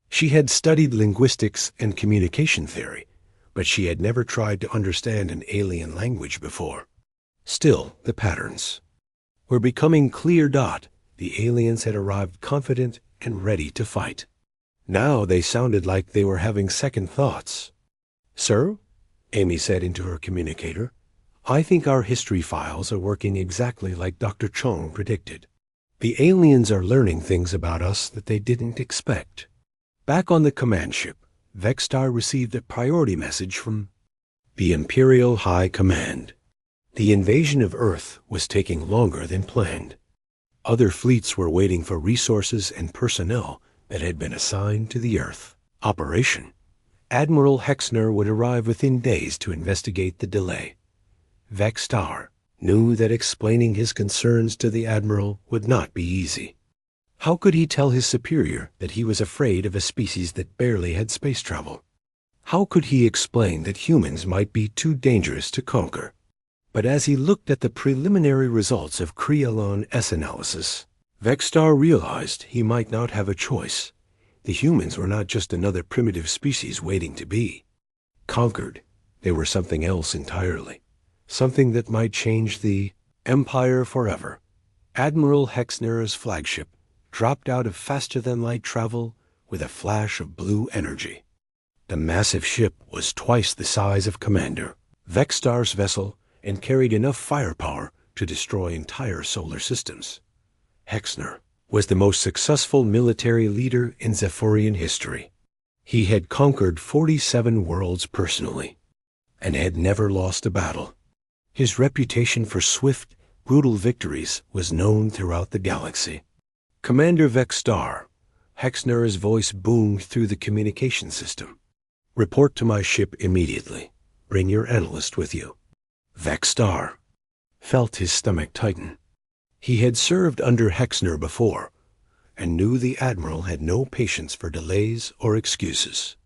She had studied linguistics and communication theory, but she had never tried to understand an alien language before. Still, the patterns were becoming clear. The aliens had arrived confident and ready to fight. Now they sounded like they were having second thoughts. Sir, Amy said into her communicator, I think our history files are working exactly like Dr. Chong predicted. The aliens are learning things about us that they didn't expect. Back on the command ship, Vexstar received a priority message from the Imperial High Command. The invasion of Earth was taking longer than planned. Other fleets were waiting for resources and personnel that had been assigned to the Earth. Operation. Admiral Hexner would arrive within days to investigate the delay. Vexstar knew that explaining his concerns to the Admiral would not be easy. How could he tell his superior that he was afraid of a species that barely had space travel? How could he explain that humans might be too dangerous to conquer? But as he looked at the preliminary results of Creolon S analysis, Vexstar realized he might not have a choice. The humans were not just another primitive species waiting to be conquered. They were something else entirely. Something that might change the Empire forever. Admiral Hexner's flagship dropped out of faster-than-light travel with a flash of blue energy. The massive ship was twice the size of Commander Vexstar's vessel and carried enough firepower to destroy entire solar systems. Hexner was the most successful military leader in Zephyrian history. He had conquered 47 worlds personally and had never lost a battle. His reputation for swift, brutal victories was known throughout the galaxy. Commander Vexstar, Hexner's voice boomed through the communication system. Report to my ship immediately. Bring your analyst with you. Vexstar felt his stomach tighten. He had served under Hexner before and knew the Admiral had no patience for delays or excuses.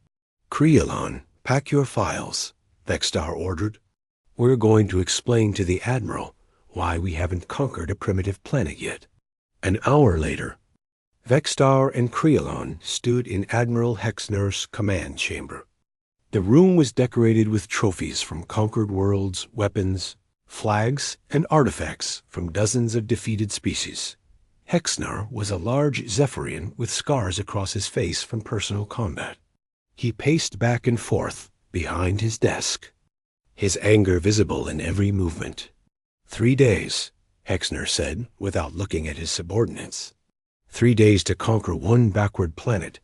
Creolon, pack your files, Vexstar ordered. We're going to explain to the Admiral why we haven't conquered a primitive planet yet. An hour later, Vextar and Creolon stood in Admiral Hexner's command chamber. The room was decorated with trophies from conquered worlds, weapons, flags, and artifacts from dozens of defeated species. Hexner was a large Zephyrian with scars across his face from personal combat. He paced back and forth behind his desk, his anger visible in every movement. 3 days, Hexner said, without looking at his subordinates. 3 days to conquer one backward planet,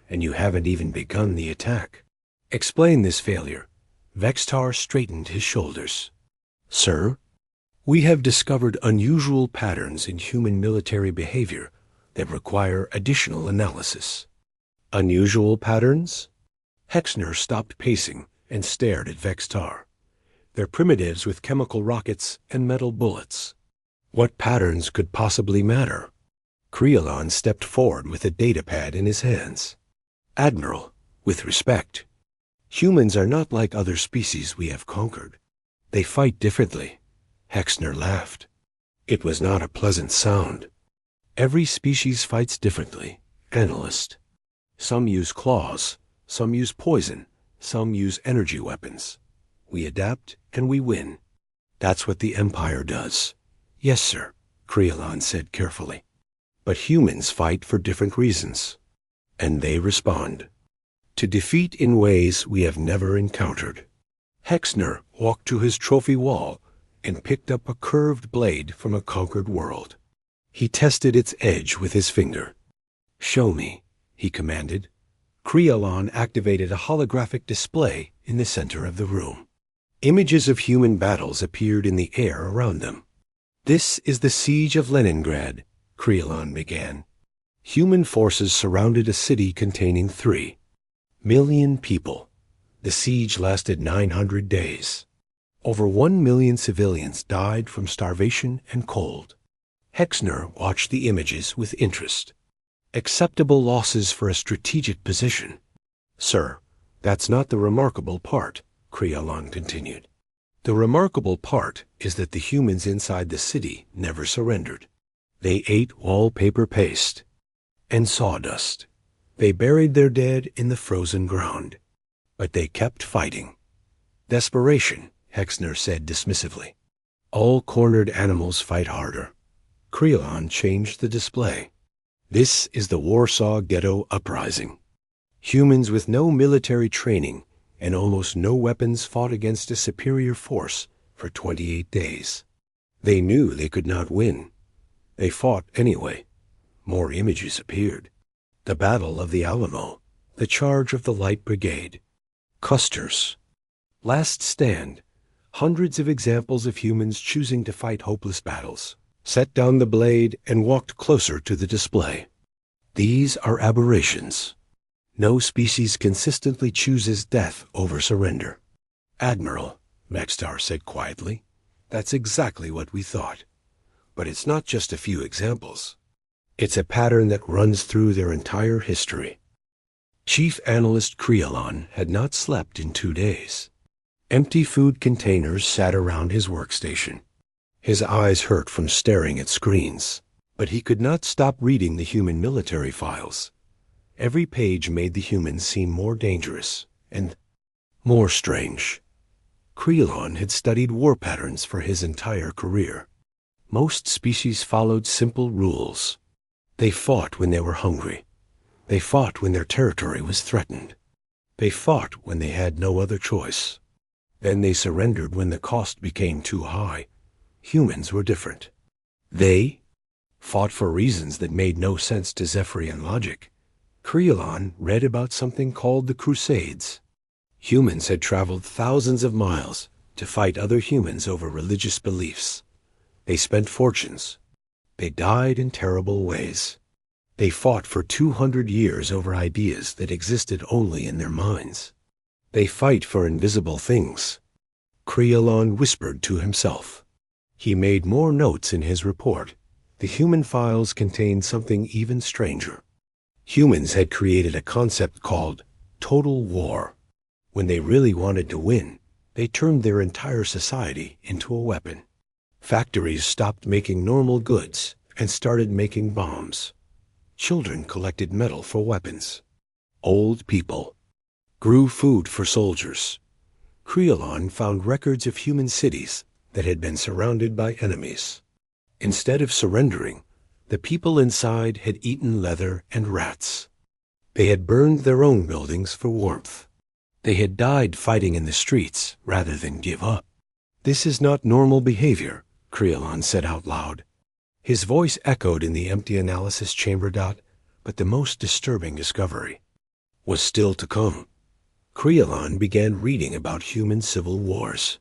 and you haven't even begun the attack. Explain this failure. Vextar straightened his shoulders. Sir, we have discovered unusual patterns in human military behavior that require additional analysis. Unusual patterns? Hexner stopped pacing and stared at Vextar. They're primitives with chemical rockets and metal bullets. What patterns could possibly matter? Creolon stepped forward with a datapad in his hands. Admiral, with respect, humans are not like other species we have conquered. They fight differently. Hexner laughed. It was not a pleasant sound. Every species fights differently, analyst. Some use claws, some use poison, some use energy weapons. We adapt and we win. That's what the Empire does. Yes, sir, Creolon said carefully. But humans fight for different reasons, and they respond to defeat in ways we have never encountered. Hexner walked to his trophy wall and picked up a curved blade from a conquered world. He tested its edge with his finger. Show me, he commanded. Creolon activated a holographic display in the center of the room. Images of human battles appeared in the air around them. This is the siege of Leningrad, Creolon began. Human forces surrounded a city containing 3 million people. The siege lasted 900 days. Over 1 million civilians died from starvation and cold. Hexner watched the images with interest. Acceptable losses for a strategic position. Sir, that's not the remarkable part, Creolon continued. The remarkable part is that the humans inside the city never surrendered. They ate wallpaper paste and sawdust. They buried their dead in the frozen ground. But they kept fighting. Desperation, Hexner said dismissively. All cornered animals fight harder. Creolon changed the display. This is the Warsaw Ghetto Uprising. Humans with no military training and almost no weapons fought against a superior force for 28 days. They knew they could not win. They fought anyway. More images appeared. The Battle of the Alamo, the charge of the Light Brigade, Custer's Last Stand, hundreds of examples of humans choosing to fight hopeless battles, set down the blade and walked closer to the display. These are aberrations. No species consistently chooses death over surrender. Admiral, Vextar said quietly, that's exactly what we thought. But it's not just a few examples. It's a pattern that runs through their entire history. Chief Analyst Creolon had not slept in 2 days. Empty food containers sat around his workstation. His eyes hurt from staring at screens, but he could not stop reading the human military files. Every page made the humans seem more dangerous and more strange. Creolon had studied war patterns for his entire career. Most species followed simple rules. They fought when they were hungry. They fought when their territory was threatened. They fought when they had no other choice. Then they surrendered when the cost became too high. Humans were different. They fought for reasons that made no sense to Zephyrian logic. Creolon read about something called the Crusades. Humans had traveled thousands of miles to fight other humans over religious beliefs. They spent fortunes. They died in terrible ways. They fought for 200 years over ideas that existed only in their minds. They fight for invisible things. Creolon whispered to himself. He made more notes in his report. The human files contained something even stranger. Humans had created a concept called total war. When they really wanted to win, they turned their entire society into a weapon. Factories stopped making normal goods and started making bombs. Children collected metal for weapons. Old people grew food for soldiers. Creolon found records of human cities that had been surrounded by enemies. Instead of surrendering, the people inside had eaten leather and rats. They had burned their own buildings for warmth. They had died fighting in the streets rather than give up. "This is not normal behavior," Creolon said out loud. His voice echoed in the empty analysis chamber. But the most disturbing discovery was still to come. Creolon began reading about human civil wars.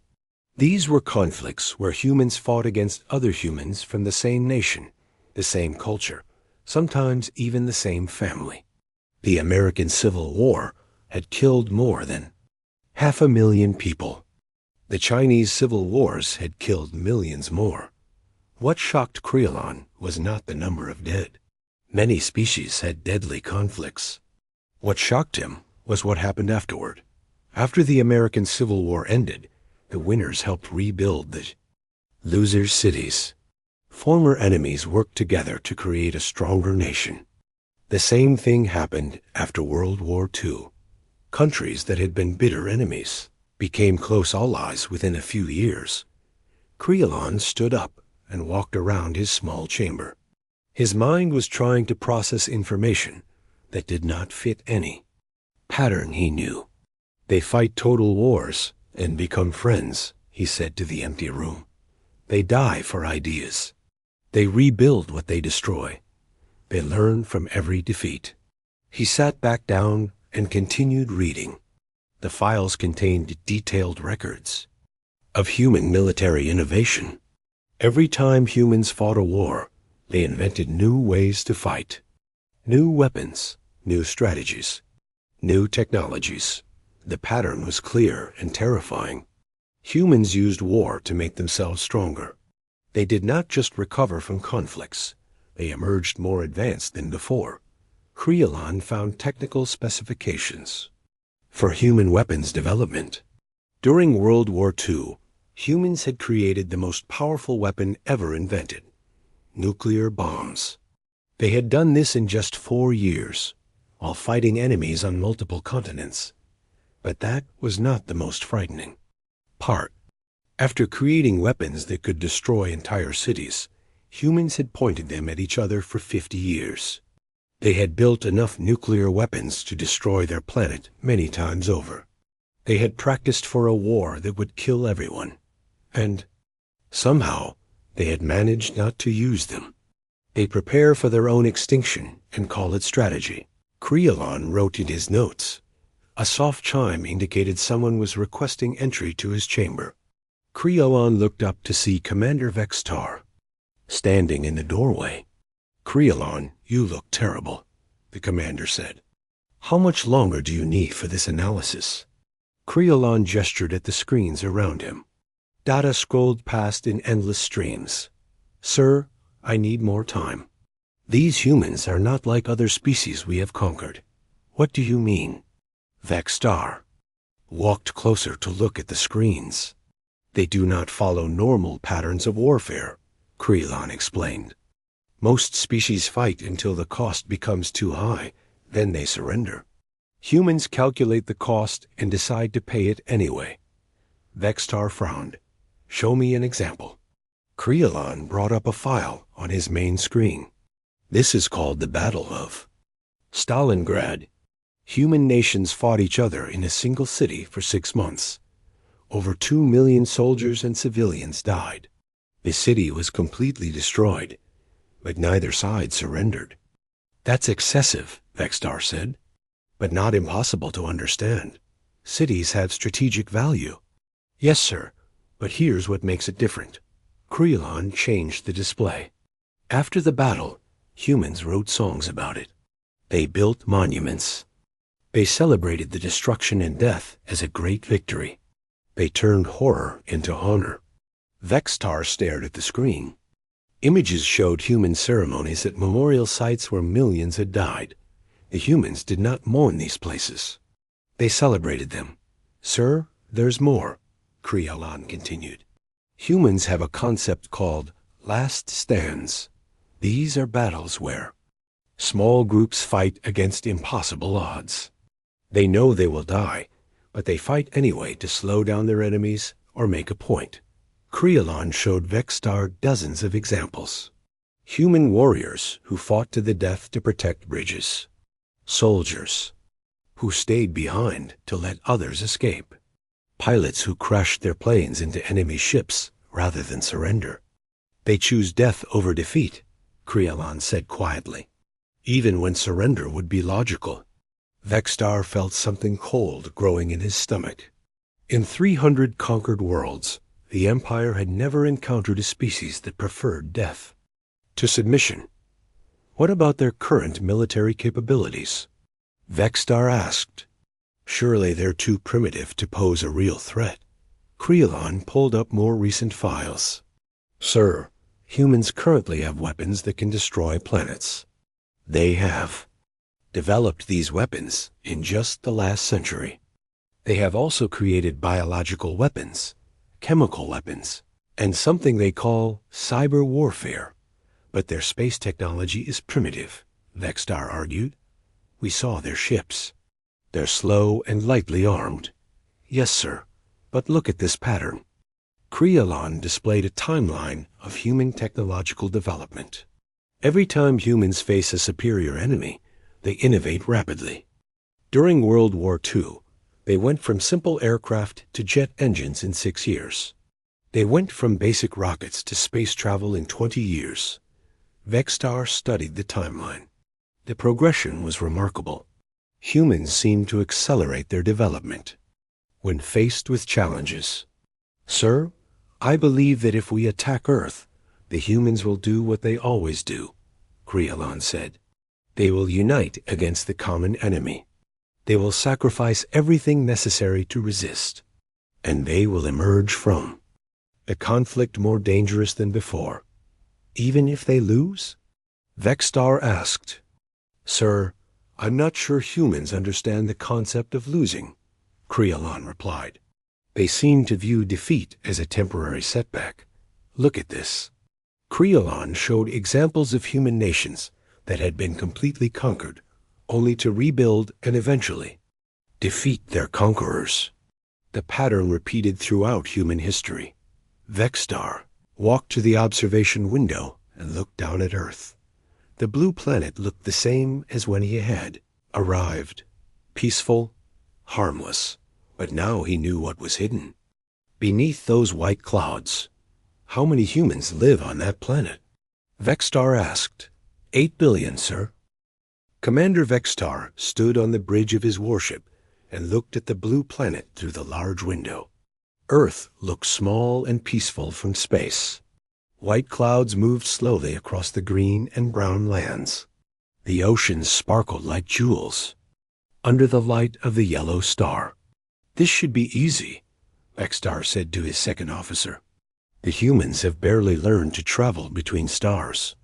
These were conflicts where humans fought against other humans from the same nation, the same culture, sometimes even the same family. The American Civil War had killed more than 500,000 people. The Chinese civil wars had killed millions more. What shocked Creolon was not the number of dead. Many species had deadly conflicts. What shocked him was what happened afterward. After the American Civil War ended, the winners helped rebuild the losers' cities. Former enemies worked together to create a stronger nation. The same thing happened after World War II. Countries that had been bitter enemies became close allies within a few years. Creolon stood up and walked around his small chamber. His mind was trying to process information that did not fit any pattern he knew. "They fight total wars and become friends," he said to the empty room. "They die for ideas. They rebuild what they destroy. They learn from every defeat." He sat back down and continued reading. The files contained detailed records of human military innovation. Every time humans fought a war, they invented new ways to fight. New weapons, new strategies, new technologies. The pattern was clear and terrifying. Humans used war to make themselves stronger. They did not just recover from conflicts. They emerged more advanced than before. Creolon found technical specifications for human weapons development. During World War II, humans had created the most powerful weapon ever invented: nuclear bombs. They had done this in just 4 years, while fighting enemies on multiple continents. But that was not the most frightening part. After creating weapons that could destroy entire cities, humans had pointed them at each other for 50 years. They had built enough nuclear weapons to destroy their planet many times over. They had practiced for a war that would kill everyone. And somehow, they had managed not to use them. They prepare for their own extinction and call it strategy. Creolon wrote in his notes. A soft chime indicated someone was requesting entry to his chamber. Creolon looked up to see Commander Vextar standing in the doorway. "Creolon, you look terrible," the commander said. "How much longer do you need for this analysis?" Creolon gestured at the screens around him. Data scrolled past in endless streams. "Sir, I need more time. These humans are not like other species we have conquered." "What do you mean?" Vextar walked closer to look at the screens. "They do not follow normal patterns of warfare," Creolon explained. "Most species fight until the cost becomes too high, then they surrender. Humans calculate the cost and decide to pay it anyway." Vextar frowned. "Show me an example." Creolon brought up a file on his main screen. "This is called the Battle of Stalingrad. Human nations fought each other in a single city for 6 months. Over 2 million soldiers and civilians died. The city was completely destroyed, but neither side surrendered." "That's excessive," Vextar said, "but not impossible to understand. Cities have strategic value." "Yes, sir, but here's what makes it different." Creolon changed the display. After the battle, humans wrote songs about it. They built monuments. They celebrated the destruction and death as a great victory. They turned horror into honor. Vextar stared at the screen. Images showed human ceremonies at memorial sites where millions had died. The humans did not mourn these places. They celebrated them. "Sir, there's more," Creolon continued. Humans have a concept called last stands. These are battles where small groups fight against impossible odds. They know they will die, but they fight anyway to slow down their enemies or make a point. Creolon showed Vexstar dozens of examples. Human warriors who fought to the death to protect bridges. Soldiers who stayed behind to let others escape. Pilots who crashed their planes into enemy ships rather than surrender. They choose death over defeat, Creolon said quietly, even when surrender would be logical. Vexstar felt something cold growing in his stomach. In 300 conquered worlds, the Empire had never encountered a species that preferred death to submission. What about their current military capabilities? Vexstar asked. Surely they're too primitive to pose a real threat. Creolon pulled up more recent files. Sir, humans currently have weapons that can destroy planets. They have developed these weapons in just the last century. They have also created biological weapons, chemical weapons, and something they call cyber warfare. But their space technology is primitive, Vexstar argued. We saw their ships. They're slow and lightly armed. Yes, sir, but look at this pattern. Creolon displayed a timeline of human technological development. Every time humans face a superior enemy, they innovate rapidly. During World War II, they went from simple aircraft to jet engines in 6 years. They went from basic rockets to space travel in 20 years. Vexstar studied the timeline. The progression was remarkable. Humans seemed to accelerate their development when faced with challenges. Sir, I believe that if we attack Earth, the humans will do what they always do, Creolon said. They will unite against the common enemy. They will sacrifice everything necessary to resist, and they will emerge from a conflict more dangerous than before. Even if they lose? Vexstar asked. Sir, I'm not sure humans understand the concept of losing, Creolon replied. They seem to view defeat as a temporary setback. Look at this. Creolon showed examples of human nations that had been completely conquered, only to rebuild and eventually defeat their conquerors. The pattern repeated throughout human history. Vexstar walked to the observation window and looked down at Earth. The blue planet looked the same as when he had arrived, peaceful, harmless, but now he knew what was hidden. Beneath those white clouds, how many humans live on that planet? Vexstar asked. 8 billion, sir. Commander Vexstar stood on the bridge of his warship and looked at the blue planet through the large window. Earth looked small and peaceful from space. White clouds moved slowly across the green and brown lands. The oceans sparkled like jewels under the light of the yellow star. This should be easy, Vexstar said to his second officer. The humans have barely learned to travel between stars.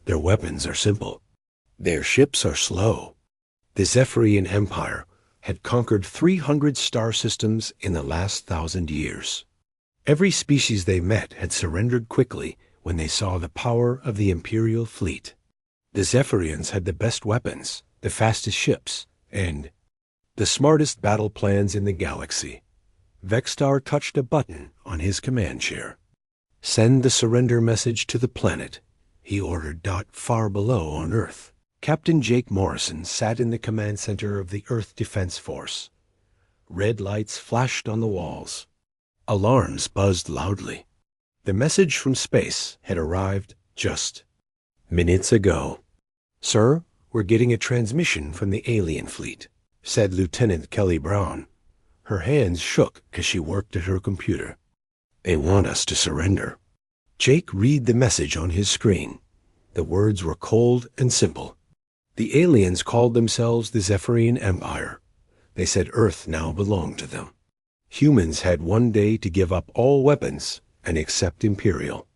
Their weapons are simple. Their ships are slow. The Zephyrian Empire had conquered 300 star systems in the last 1,000 years. Every species they met had surrendered quickly when they saw the power of the Imperial fleet. The Zephyrians had the best weapons, the fastest ships, and the smartest battle plans in the galaxy. Vexstar touched a button on his command chair. Send the surrender message to the planet, he ordered. Far below on Earth, Captain Jake Morrison sat in the command center of the Earth Defense Force. Red lights flashed on the walls. Alarms buzzed loudly. The message from space had arrived just minutes ago. Sir, we're getting a transmission from the alien fleet, said Lieutenant Kelly Brown. Her hands shook as she worked at her computer. They want us to surrender. Jake read the message on his screen. The words were cold and simple. The aliens called themselves the Zephyrian Empire. They said Earth now belonged to them. Humans had one day to give up all weapons and accept Imperial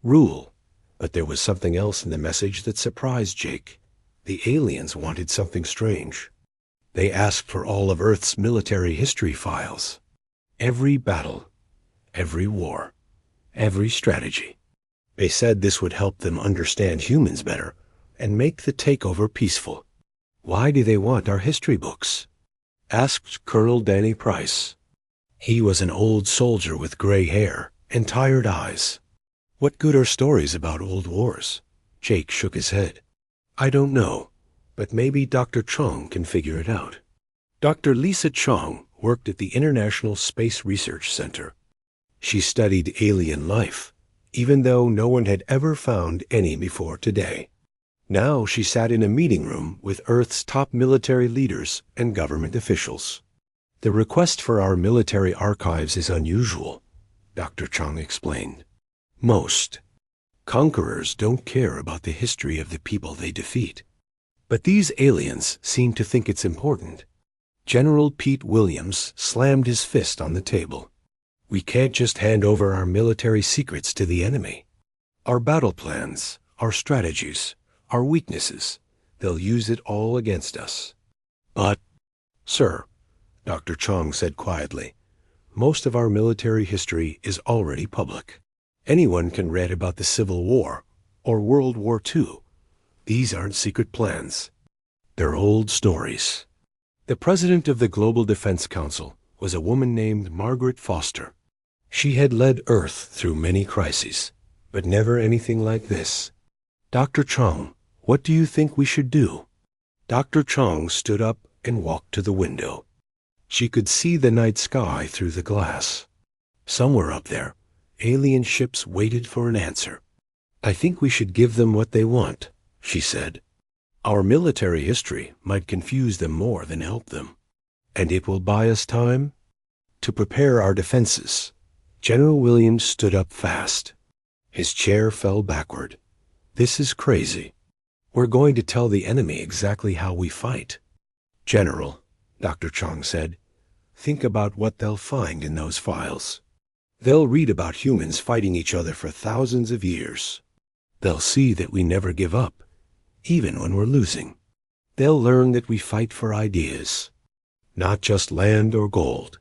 rule. But there was something else in the message that surprised Jake. The aliens wanted something strange. They asked for all of Earth's military history files. Every battle, every war, every strategy. They said this would help them understand humans better and make the takeover peaceful. Why do they want our history books? Asked Colonel Danny Price. He was an old soldier with gray hair and tired eyes. What good are stories about old wars? Jake shook his head. I don't know, but maybe Dr. Chong can figure it out. Dr. Lisa Chong worked at the International Space Research Center. She studied alien life, even though no one had ever found any before today. Now she sat in a meeting room with Earth's top military leaders and government officials. The request for our military archives is unusual, Dr. Chong explained. Most conquerors don't care about the history of the people they defeat. But these aliens seem to think it's important. General Pete Williams slammed his fist on the table. We can't just hand over our military secrets to the enemy. Our battle plans, our strategies, our weaknesses, they'll use it all against us. But, sir, Dr. Chong said quietly, most of our military history is already public. Anyone can read about the Civil War or World War II. These aren't secret plans. They're old stories. The president of the Global Defense Council was a woman named Margaret Foster. She had led Earth through many crises, but never anything like this. Dr. Chong, what do you think we should do? Dr. Chong stood up and walked to the window. She could see the night sky through the glass. Somewhere up there, alien ships waited for an answer. I think we should give them what they want, she said. Our military history might confuse them more than help them. And it will buy us time to prepare our defenses. General Williams stood up fast. His chair fell backward. This is crazy. We're going to tell the enemy exactly how we fight. General, Dr. Chong said, think about what they'll find in those files. They'll read about humans fighting each other for thousands of years. They'll see that we never give up, even when we're losing. They'll learn that we fight for ideas, not just land or gold.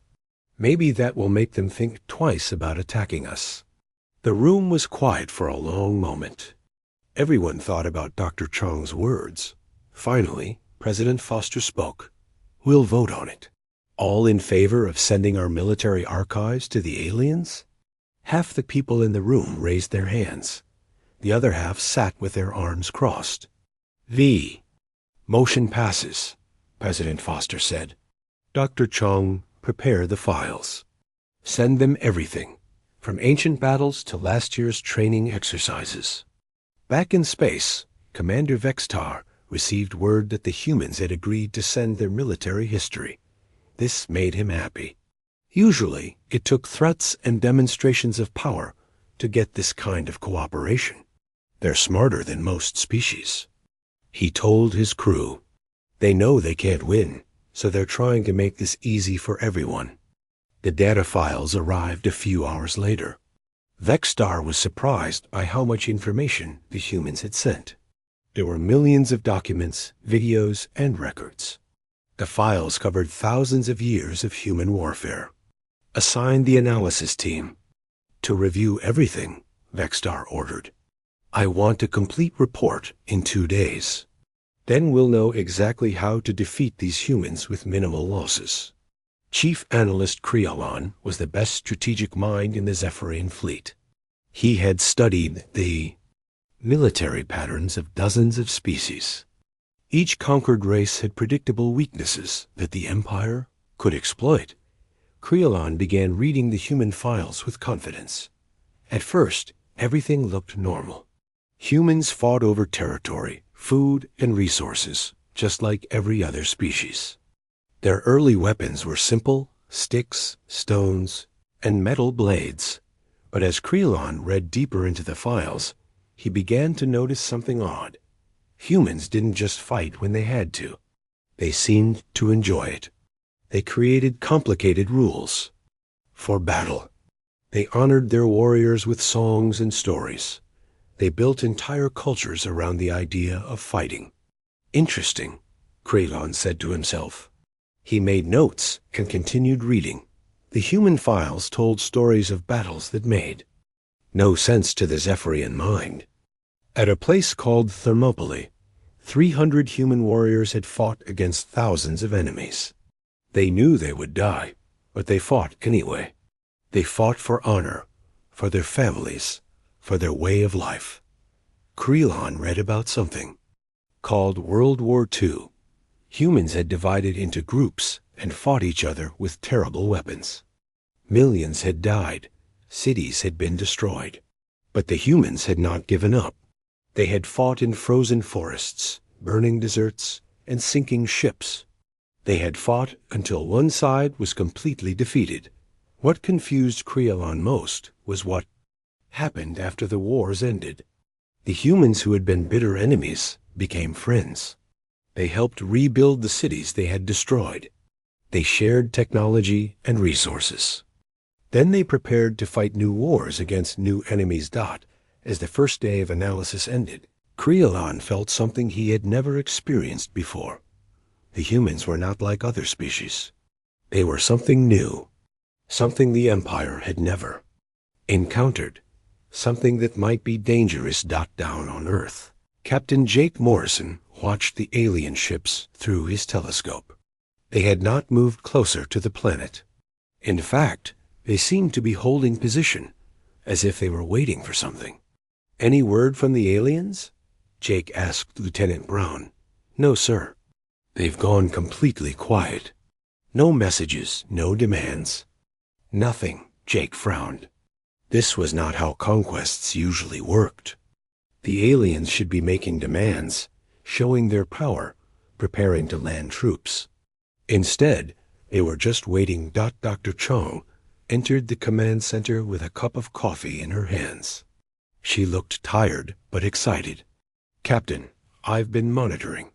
Maybe that will make them think twice about attacking us. The room was quiet for a long moment. Everyone thought about Dr. Chong's words. Finally, President Foster spoke. We'll vote on it. All in favor of sending our military archives to the aliens? Half the people in the room raised their hands. The other half sat with their arms crossed. Motion passes, President Foster said. Dr. Chong, prepare the files. Send them everything, from ancient battles to last year's training exercises. Back in space, Commander Vextar received word that the humans had agreed to send their military history. This made him happy. Usually, it took threats and demonstrations of power to get this kind of cooperation. They're smarter than most species. He told his crew. They know they can't win, so they're trying to make this easy for everyone. The data files arrived a few hours later. Vextar was surprised by how much information the humans had sent. There were millions of documents, videos, and records. The files covered thousands of years of human warfare. Assign the analysis team. To review everything, Vextar ordered. I want a complete report in 2 days. Then we'll know exactly how to defeat these humans with minimal losses. Chief Analyst Creolon was the best strategic mind in the Zephyrian fleet. He had studied the military patterns of dozens of species. Each conquered race had predictable weaknesses that the Empire could exploit. Creolon began reading the human files with confidence. At first, everything looked normal. Humans fought over territory, food, and resources, just like every other species. Their early weapons were simple, sticks, stones, and metal blades. But as Creolon read deeper into the files, he began to notice something odd. Humans didn't just fight when they had to. They seemed to enjoy it. They created complicated rules for battle. They honored their warriors with songs and stories. They built entire cultures around the idea of fighting. Interesting, Creolon said to himself. He made notes and continued reading. The human files told stories of battles that made No sense to the Zephyrian mind. At a place called Thermopylae, 300 human warriors had fought against thousands of enemies. They knew they would die, but they fought anyway. They fought for honor, for their families, for their way of life. Krelon read about something called World War II. Humans had divided into groups and fought each other with terrible weapons. Millions had died, cities had been destroyed. But the humans had not given up. They had fought in frozen forests, burning deserts, and sinking ships. They had fought until one side was completely defeated. What confused Krelon most was what happened after the wars ended. The humans who had been bitter enemies became friends. They helped rebuild the cities they had destroyed. They shared technology and resources. Then they prepared to fight new wars against new enemies. As the first day of analysis ended, Krelon felt something he had never experienced before. The humans were not like other species. They were something new, something the Empire had never encountered, something that might be dangerous. Down on Earth, Captain Jake Morrison watched the alien ships through his telescope. They had not moved closer to the planet. In fact, they seemed to be holding position, as if they were waiting for something. "Any word from the aliens?" Jake asked Lieutenant Brown. "No, sir. They've gone completely quiet. No messages, no demands." "Nothing," Jake frowned. This was not how conquests usually worked. The aliens should be making demands, showing their power, preparing to land troops. Instead, they were just waiting. Dr. Chong entered the command center with a cup of coffee in her hands. She looked tired but excited. "Captain, I've been monitoring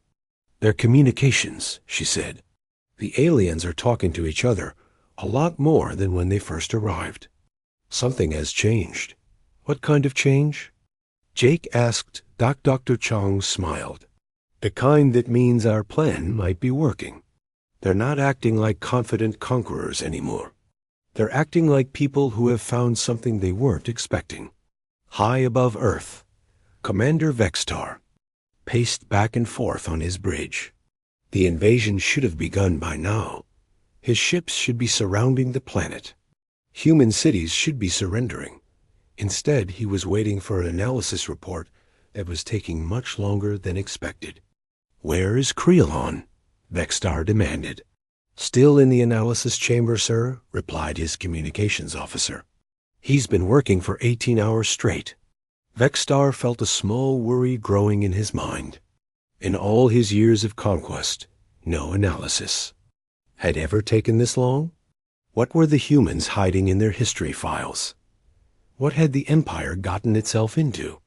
their communications," she said. "The aliens are talking to each other a lot more than when they first arrived. Something has changed." "What kind of change?" Jake asked. Dr. Chong smiled. "The kind that means our plan might be working. They're not acting like confident conquerors anymore. They're acting like people who have found something they weren't expecting." High above Earth, Commander Vextar paced back and forth on his bridge. The invasion should have begun by now. His ships should be surrounding the planet. Human cities should be surrendering. Instead, he was waiting for an analysis report that was taking much longer than expected. "Where is Krelon?" Vextar demanded. "Still in the analysis chamber, sir," replied his communications officer. "He's been working for 18 hours straight." Vextar felt a small worry growing in his mind. In all his years of conquest, no analysis had ever taken this long. What were the humans hiding in their history files? What had the Empire gotten itself into?